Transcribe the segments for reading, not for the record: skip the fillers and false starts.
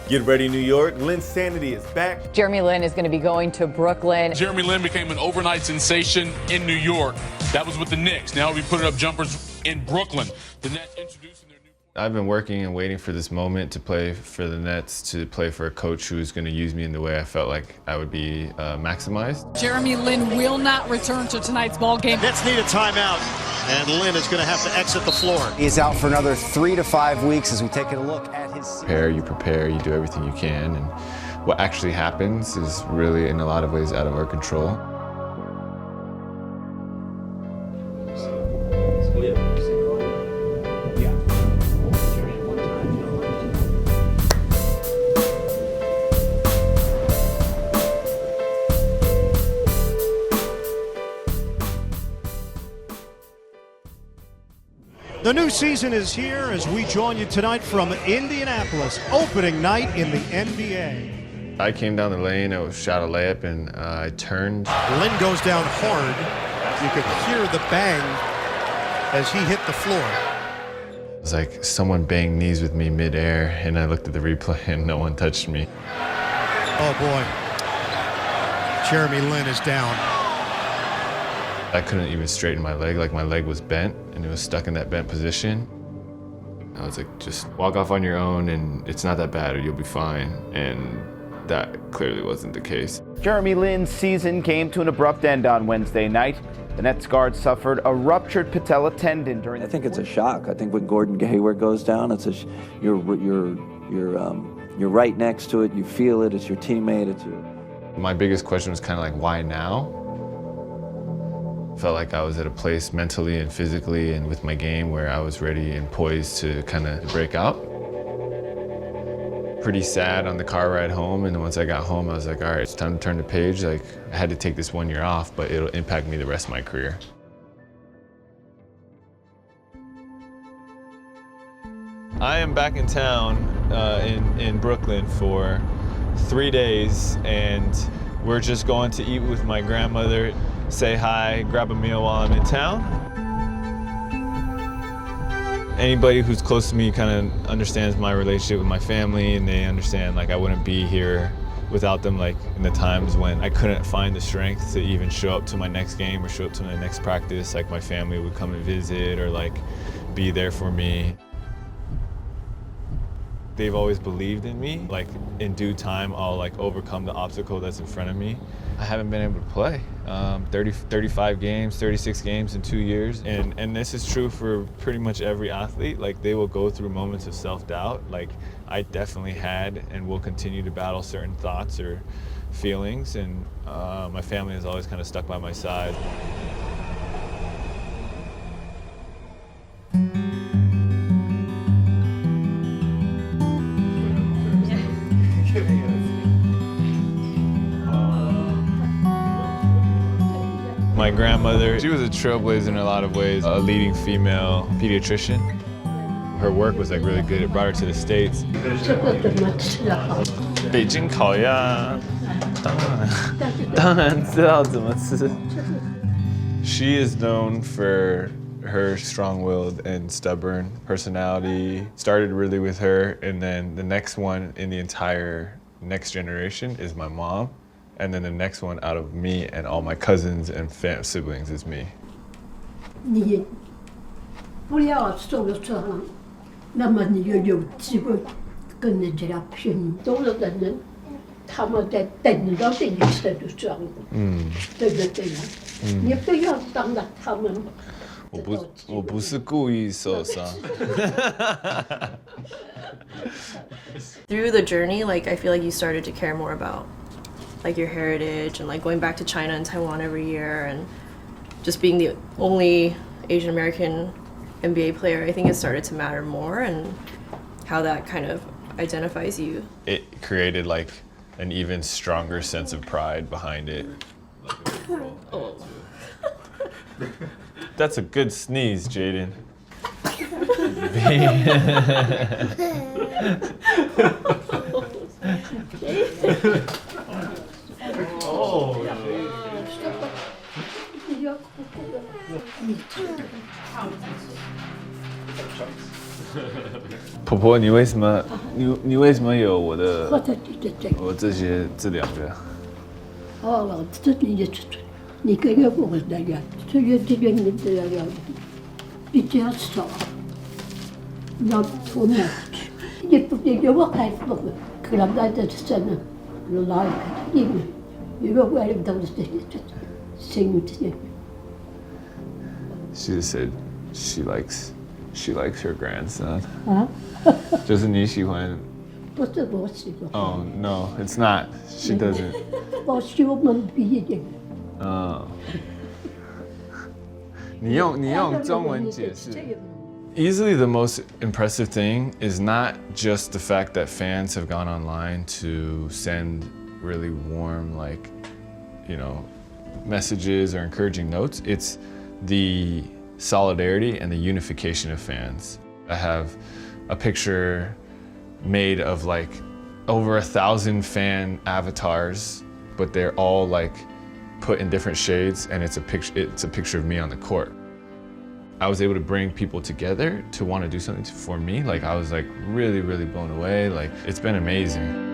Get ready, New York. Linsanity is back. Jeremy Lin is going to be going to Brooklyn. Jeremy Lin became an overnight sensation in New York. That was with the Knicks. Now we put up jumpers in Brooklyn. The Nets introducing their new... I've been working and waiting for this moment to play for the Nets, to play for a coach who's going to use me in the way I felt like I would be maximized. Jeremy Lin will not return to tonight's ball game. Nets need a timeout, and Lin is going to have to exit the floor. He's out for another 3 to 5 weeks as we take a look at his... You prepare, you do everything you can, and what actually happens is really, in a lot of ways, out of our control. The new season is here as we join you tonight from Indianapolis, opening night in the NBA. I came down the lane, I shot a layup, and I turned. Lin goes down hard. You could hear the bang as he hit the floor. It was like someone banged knees with me midair, and I looked at the replay and no one touched me. Oh boy, Jeremy Lin is down. I couldn't even straighten my leg, like my leg was bent and it was stuck in that bent position. I was like, just walk off on your own and it's not that bad or you'll be fine. And that clearly wasn't the case. Jeremy Lin's season came to an abrupt end on Wednesday night. The Nets guard suffered a ruptured patella tendon during I think it's a shock. I think when Gordon Hayward goes down, it's you're right next to it, you feel it, it's your teammate, it's your... My biggest question was kind of like, why now? Felt like I was at a place mentally and physically and with my game where I was ready and poised to kind of break out. Pretty sad on the car ride home, and then once I got home, I was like, all right, it's time to turn the page. Like, I had to take this 1 year off, but it'll impact me the rest of my career. I am back in town in Brooklyn for 3 days, and we're just going to eat with my grandmother, say hi, grab a meal while I'm in town. Anybody who's close to me kind of understands my relationship with my family, and they understand like I wouldn't be here without them, like in the times when I couldn't find the strength to even show up to my next game or show up to my next practice. Like my family would come and visit or like be there for me. They've always believed in me. Like in due time, I'll like overcome the obstacle that's in front of me. I haven't been able to play 35 games, 36 games in 2 years. And this is true for pretty much every athlete. Like they will go through moments of self-doubt. Like I definitely had and will continue to battle certain thoughts or feelings. And my family has always kind of stuck by my side. My grandmother, she was a trailblazer in a lot of ways, a leading female pediatrician. Her work was like really good. It brought her to the States. 北京烤鸭，当然知道怎么吃。She is known for her strong-willed and stubborn personality. Started really with her, and then the next one in the entire next generation is my mom. And then the next one out of me and all my cousins and siblings is me. 你不要受了伤，那么你就有机会跟人家拼。都有的人，他们在等着这一受的伤。对不对呀？你不要当了他们。我不是故意受伤。Through the journey, like I feel like you started to care more about like your heritage and like going back to China and Taiwan every year and just being the only Asian American NBA player. I think it started to matter more and how that kind of identifies you. It created like an even stronger sense of pride behind it. Oh. That's a good sneeze, Jaden. 婆，你为什么有我的我这些这2个？哦，这你个月不会那样，这月你这样，你这样少，那我们你我开不可能在这真的来你如果我都是生这。She just said she likes her grandson. 啊？就是你喜欢？不是我喜欢。Oh no, it's not. She doesn't. 我希望能毕业。你用中文解释。Easily the most impressive thing is not just the fact that fans have gone online to send really warm, like, messages or encouraging notes. It's the solidarity and the unification of fans. I have a picture made of like over 1,000 fan avatars, but they're all like put in different shades, and it's a picture of me on the court. I was able to bring people together to want to do something for me. Like I was like really, really blown away. Like it's been amazing.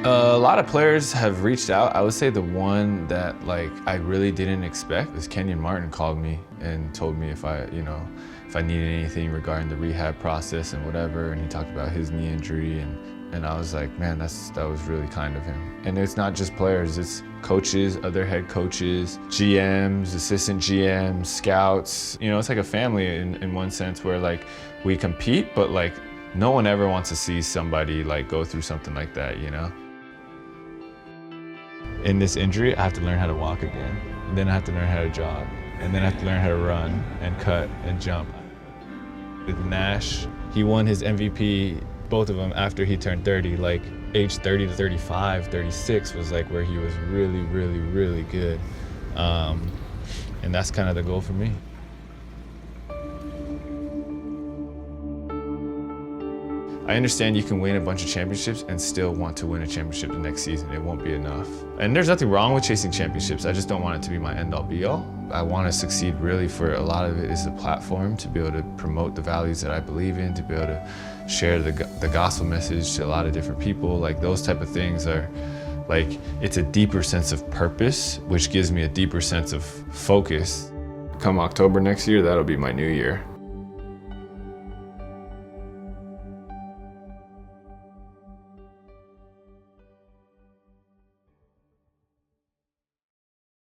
A lot of players have reached out. I would say the one that like I really didn't expect is Kenyon Martin called me and told me if I needed anything regarding the rehab process and whatever, and he talked about his knee injury, and I was like, man, that was really kind of him. And it's not just players, it's coaches, other head coaches, GMs, assistant GMs, scouts. It's like a family in one sense where like we compete, but like no one ever wants to see somebody like go through something like that, In this injury, I have to learn how to walk again. And then I have to learn how to jog. And then I have to learn how to run and cut and jump. With Nash, he won his MVP, both of them, after he turned 30. Like age 30 to 35, 36 was like where he was really, really, really good. And that's kind of the goal for me. I understand you can win a bunch of championships and still want to win a championship the next season. It won't be enough. And there's nothing wrong with chasing championships. I just don't want it to be my end-all be-all. I want to succeed really for a lot of it is a platform to be able to promote the values that I believe in, to be able to share the gospel message to a lot of different people. Like those type of things are like, it's a deeper sense of purpose, which gives me a deeper sense of focus. Come October next year, that'll be my new year.